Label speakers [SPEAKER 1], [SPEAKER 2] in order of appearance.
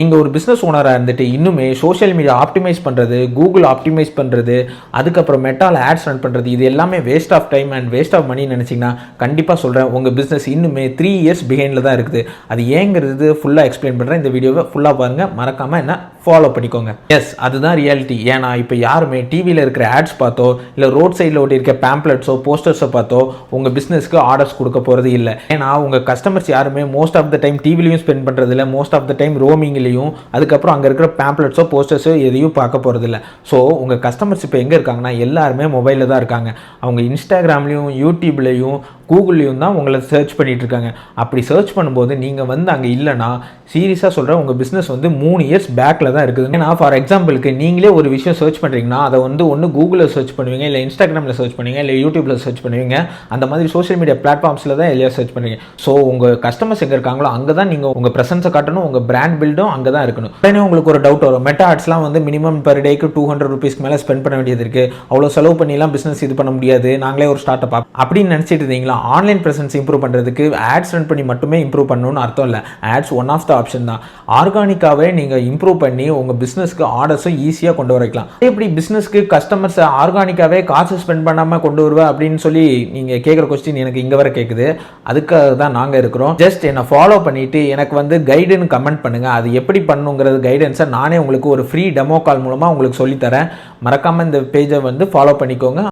[SPEAKER 1] நீங்கள் ஒரு பிஸ்னஸ் ஓனராக இருந்துட்டு இன்னுமே சோஷியல் மீடியா ஆப்டிமைஸ் பண்ணுறது, கூகுள் ஆப்டிமைஸ் பண்ணுறது, அதுக்கப்புறம் மெட்டாவில் ஆட்ஸ் ரன் பண்ணுறது, இது எல்லாமே waste of time and waste of மணின்னு நினச்சிங்கன்னா கண்டிப்பாக சொல்கிறேன், உங்கள் பிஸ்னஸ் இன்னுமே 3 இயர்ஸ் பிஹைண்டில் தான் இருக்குது. அது ஏங்கிறது ஃபுல்லாக எக்ஸ்பிளைன் பண்ணுறேன். இந்த வீடியோவை ஃபுல்லாக பாருங்கள், மறக்காமல் என்ன ஃபாலோ பண்ணிக்கோங்க. எஸ், அதுதான் ரியாலிட்டி. ஏன்னா இப்போ யாருமே டிவியில் இருக்கிற ஆட்ஸ் பார்த்தோ இல்லை ரோட் சைடில் ஓட்டி இருக்க பேம்ப்ளெட்ஸோ போஸ்டர்ஸோ பார்த்தோ உங்கள் பிஸ்னஸ்க்கு ஆர்டர்ஸ் கொடுக்க போகிறது இல்லை. ஏன்னா உங்கள் கஸ்டமர்ஸ் யாருமே மோஸ்ட் ஆஃப் த டைம் டிவிலையும் ஸ்பெண்ட் பண்ணுறது இல்லை, மோஸ்ட் ஆஃப் த டைம் ரோமிங்லையும், அதுக்கப்புறம் அங்கே இருக்கிற பேம்ப்ளெட்ஸோ போஸ்டர்ஸோ எதையும் பார்க்க போகிறது இல்லை. ஸோ உங்கள் கஸ்டமர்ஸ் இப்போ எங்கே இருக்காங்கன்னா எல்லாருமே மொபைலில் தான் இருக்காங்க. அவங்க இன்ஸ்டாகிராம்லேயும் யூடியூப்லேயும் கூகுள்லேயும் தான் உங்களை சர்ச் பண்ணிட்டு இருக்காங்க. அப்படி சர்ச் பண்ணும்போது நீங்கள் வந்து அங்கே இல்லைனா சீரியஸாக சொல்கிறேன், உங்கள் பிஸ்னஸ் வந்து 3 இயர்ஸ் பேக்கில் தான் இருக்குது. ஏன்னா ஃபார் எக்ஸாம்பிளுக்கு நீங்களே ஒரு விஷயம் சர்ச் பண்ணுறீங்கன்னா அதை வந்து ஒன்று கூகுளில் சர்ச் பண்ணுவீங்க, இல்லை இன்ஸ்டாகிராமில் சர்ச் பண்ணுவீங்க, இல்லை யூடியூப்பில் சர்ச் பண்ணுவீங்க. அந்த மாதிரி சோஷியல் மீடியா பிளாட்ஃபார்ம்ஸில் தான் எல்லாம் சர்ச் பண்ணுவீங்க. ஸோ உங்கள் கஸ்டமர்ஸ் எங்கே இருக்காங்களோ அங்கே தான் நீங்கள் உங்கள் ப்ரெசன்ஸை காட்டணும், உங்கள் பிராண்ட் பில்டும் அங்கே தான் இருக்கணும். உடனே உங்களுக்கு ஒரு டவுட் வரும், மெட்டா ஆட்ஸ்லாம் வந்து மினிமம் பர் டேக்கு 200 rupeesக்கு மேலே ஸ்பெண்ட் பண்ண வேண்டியது இருக்குது, அவ்வளோ செலவு பண்ணிலாம் பிஸ்னஸ் இது பண்ண முடியாது, நாங்களே ஒரு ஸ்டார்ட் அப் அப்படின்னு நினச்சிட்டு இருந்தீங்களா? ஆன்லைன் ப்ரெசன்ஸ் இம்ப்ரூவ் பண்ணுறதுக்கு ஆட்ஸ் ரன் பண்ணி மட்டுமே இம்ப்ரூவ் பண்ணணும்னு அர்த்தம் இல்லை. Ads one of the option தான். ஆர்கானிக்காகவே நீங்கள் இம்ப்ரூவ் பண்ணி உங்கள் பிஸ்னஸ்க்கு ஆர்டர்ஸும் ஈஸியாக கொண்டு வரக்கலாம். எப்படி பிஸ்னஸ்க்கு கஸ்டமர்ஸை ஆர்கானிக்காகவே காசு ஸ்பெண்ட் பண்ணாமல் கொண்டு வருவேன் அப்படின்னு சொல்லி நீங்கள் கேட்குற கொஸ்டின் எனக்கு இங்கே வர கேட்குது. அதுக்காக தான் நாங்கள் இருக்கிறோம். ஜஸ்ட் என்னை ஃபாலோ பண்ணிவிட்டு எனக்கு வந்து கைடுன்னு கமெண்ட் பண்ணுங்கள். அது எப்படி பண்ணுங்கிறது கைடன்ஸை நானே உங்களுக்கு ஒரு ஃப்ரீ டெமோ கால் மூலமாக உங்களுக்கு சொல்லித்தரேன். மறக்காமல் இந்த பேஜை வந்து ஃபாலோ பண்ணிக்கோங்க.